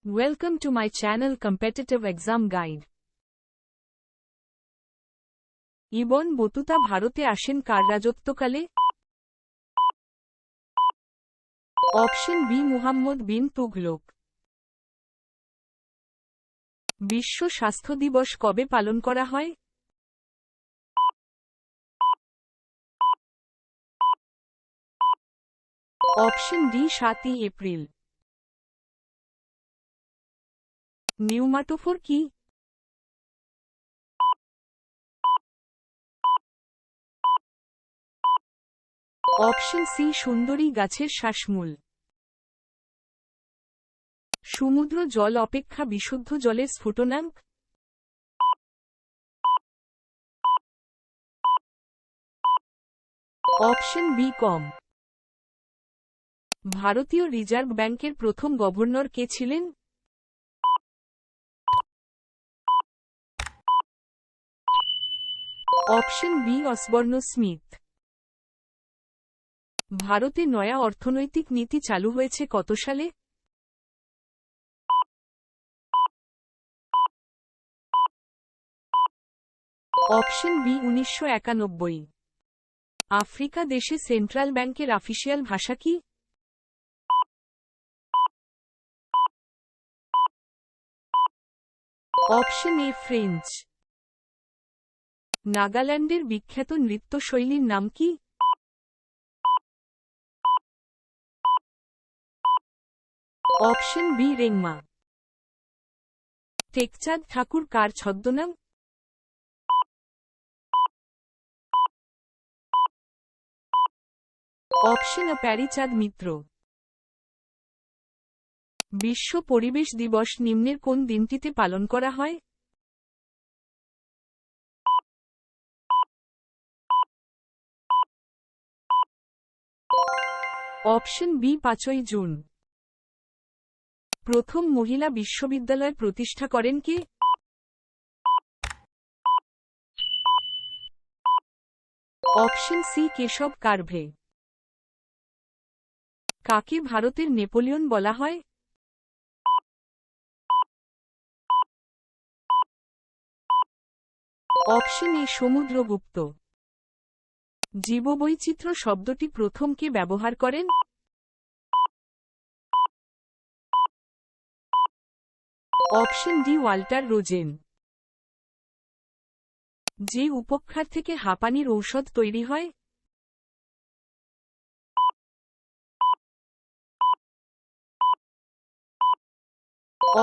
Welcome to my channel Competitive Exam Guide. Ibn Battuta ভারতে আসেন কার রাজত্বকালে? অপশন বি মুহাম্মদ বিন তুঘলক। বিশ্ব স্বাস্থ্য দিবস কবে পালন করা হয়? Option D 7 April. নিউমাটোফোর কি? অপশন সি সুন্দরী গাছের শ্বাসমূল। সমুদ্র জল অপেক্ষা বিশুদ্ধ জলের স্ফুটনাঙ্ক? অপশন বি কম। ভারতীয় রিজার্ভ ব্যাংকের প্রথম গভর্নর কে ছিলেন? Option B Osborne Smith. ভারতে নয়া অর্থনৈতিক নীতি চালু হয়েছে কত সালে? Option B 1991। আফ্রিকা দেশে সেন্ট্রাল ব্যাংকের অফিসিয়াল ভাষা কি? Option A French. নাগাল্যান্ডের বিখ্যাত নৃত্যশৈলীর নাম কি? Option B Rengma. টেকচাঁদ ঠাকুর কার ছদ্মনাম? Option A Pearychand Mitra. বিশ্ব পরিবেশ দিবস নিম্নের কোন দিনটিতে পালন করা হয়? Option B 5 June. প্রথম মহিলা বিশ্ববিদ্যালয় প্রতিষ্ঠা করেন কে? Option C Keshab Karve. কাকে ভারতের নেপোলিয়ন বলা হয়? Option A Samudragupta. জীববৈচিত্র্য শব্দটি প্রথম কে ব্যবহার করেন? Option D Walter Rosen. যে উপক্ষার থেকে হাঁপানির ঔষধ তৈরি হয়?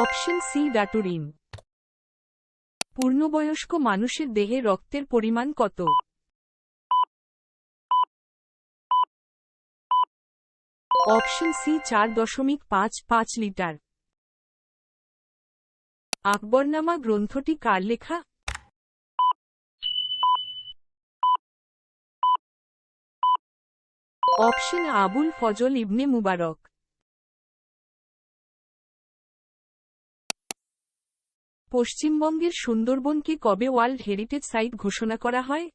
Option C daturine. পূর্ণবয়স্ক মানুষের দেহে রক্তের পরিমাণ কত? Option C 4.55 litre. আকবরনামা গ্রন্থটি কার লেখা? অপশন আবুল ফজল ইবনে মুবারক। পশ্চিমবঙ্গের সুন্দরবনকে কবে ওয়ার্ল্ড হেরিটেজ সাইট ঘোষণা করা হয়?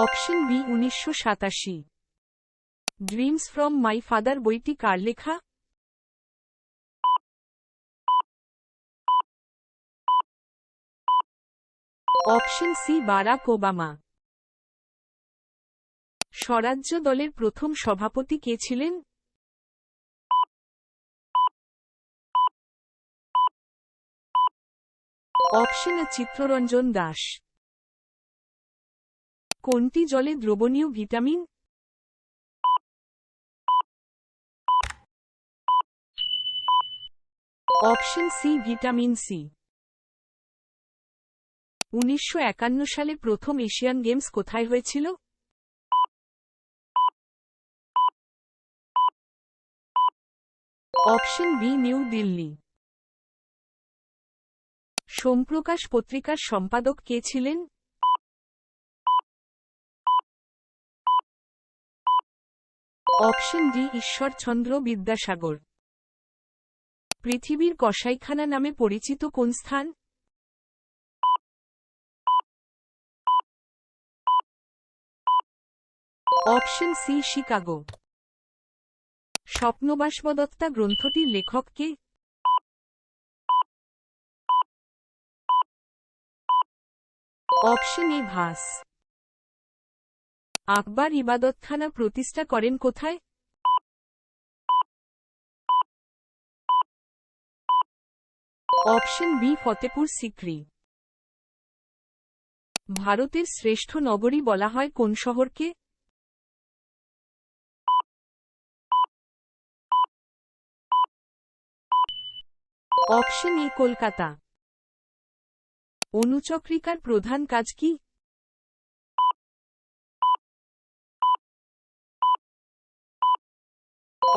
Option B 1987। Dreams from my father বইটি কার লেখা? Option C Barack Obama. Swarajya দলের প্রথম সভাপতি কে ছিলেন? Option A Chittaranjan Das. কোনটি জলে দ্রবণীয় ভিটামিন? Option C vitamin C. 1951 সালে প্রথম এশিয়ান গেমস কোথায় হয়েছিল? Option B New Delhi. সোমপ্রকাশ পত্রিকার সম্পাদক কে ছিলেন? Option D Ishwarchandra Vidyasagar. পৃথিবীর কসাইখানা নামে পরিচিত কোন স্থান? Option C Chicago. স্বপ্নবাসবদত্তা গ্রন্থটির লেখক কে? অপশন এ ভাস। আকবর ইবাদতখানা প্রতিষ্ঠা করেন কোথায়? Option B Fatehpur Sikri. ভারতের শ্রেষ্ঠ নগরী বলা হয় কোন শহরকে? Option A Kolkata. অনুচক্রিকার প্রধান কাজ কি?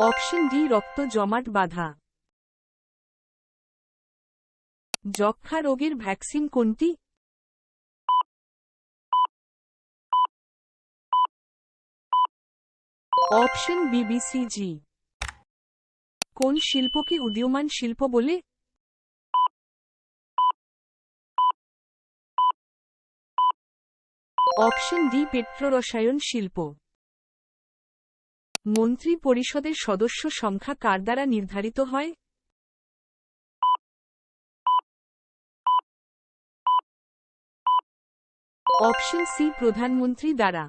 অপশন ডি রক্ত জমাট বাঁধা। যক্ষ্মা রোগের ভ্যাকসিন কোনটি? Option B BCG. কোন শিল্পকে উদীয়মান শিল্প বলে? অপশন ডি পেট্রোরসায়ন শিল্প। মন্ত্রী পরিষদের সদস্য সংখ্যা কার দ্বারা নির্ধারিত হয়? অপশন সি প্রধানমন্ত্রী দ্বারা।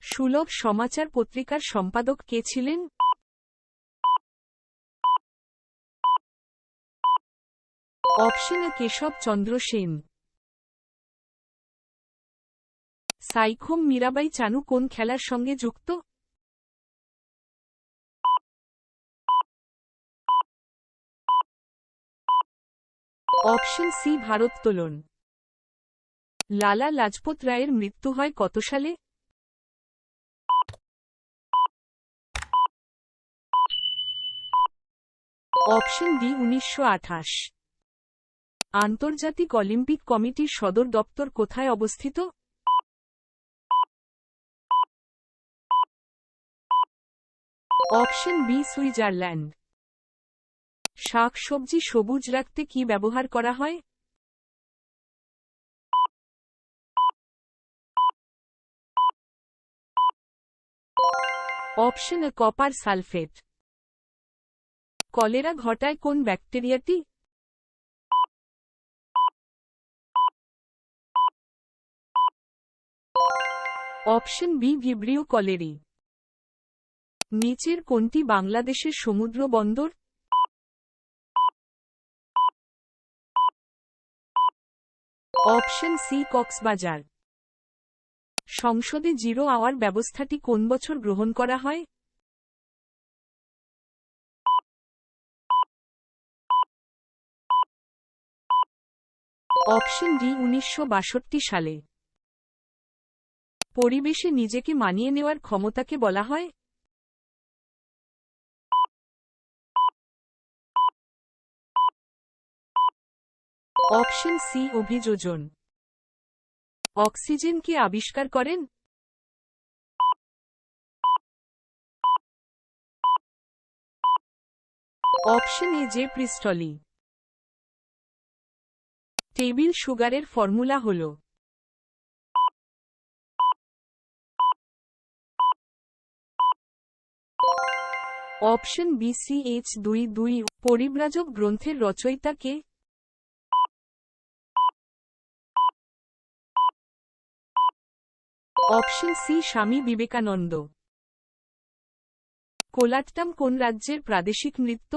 সুলভ সমাচার পত্রিকার সম্পাদক কে ছিলেন? Option A Keshab Chandra Sen. সাইখোম মীরাবাই চানু কোন খেলার সঙ্গে যুক্ত? অপশন সি ভারোত্তোলন। লালা লাজপত রায়ের মৃত্যু হয় কত সালে? Option D 1928। আন্তর্জাতিক অলিম্পিক কমিটির সদর দপ্তর কোথায় অবস্থিত? Option B Switzerland. শাকসবজি সবুজ রাখতে কি ব্যবহার করা হয়? Option A copper sulphate. Cholera ঘটায় কোন ব্যাকটেরিয়াটি? Option B Vibrio cholerae. নিচের কোনটি বাংলাদেশের সমুদ্র বন্দর? Option C Cox's Bazar. সংসদে জিরো আওয়ার ব্যবস্থাটি কোন বছর গ্রহণ করা হয়? অপশন ডি 1962 সালে। পরিবেশে নিজেকে মানিয়ে নেওয়ার ক্ষমতাকে বলা হয়? অপশন সি অভিযোজন। অক্সিজেন কে আবিষ্কার করেন? Option A J Priestley. Table সুগারের ফর্মুলা হল? Option B CH22। পরিব্রাজক গ্রন্থের রচয়িতা কে? Option C Swami Vivekananda. কোলাট্টাম কোন রাজ্যের প্রাদেশিক নৃত্য?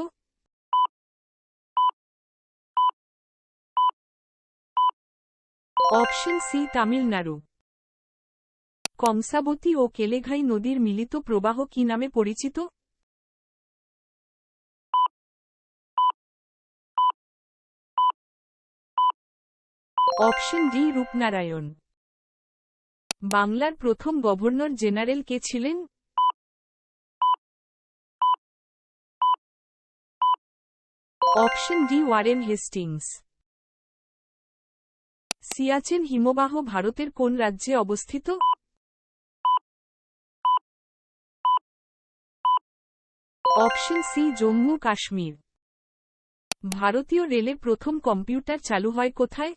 Option C Tamil Nadu. কংসাবতী ও কেলেঘাই নদীর মিলিত প্রবাহ কি নামে পরিচিত? Option D Rupnarayan. বাংলার প্রথম গভর্নর জেনারেল কে ছিলেন? Option D Warren Hastings. Siachen হিমবাহ ভারতের কোন রাজ্যে অবস্থিত? Option C Jammu Kashmir. ভারতীয় রেলে প্রথম কম্পিউটার চালু হয় কোথায়?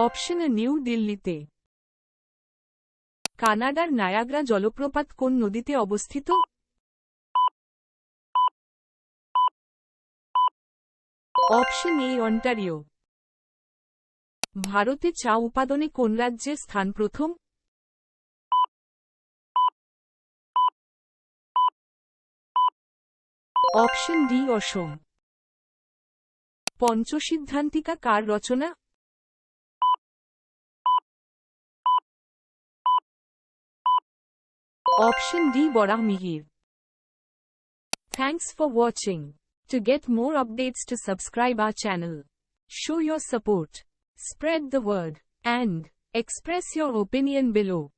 অপশন এ নিউ দিল্লিতে। কানাডার নায়াগ্রা জলপ্রপাত কোন নদীতে অবস্থিত? Option A Ontario. ভারতে চা উৎপাদনে কোন রাজ্যের স্থান প্রথম? Option D Assam. পঞ্চসিদ্ধান্তিকা কার রচনা? Option D Varahamihira. Thanks for watching. To get more updates, to subscribe our channel. Show your support. Spread the word and express your opinion below.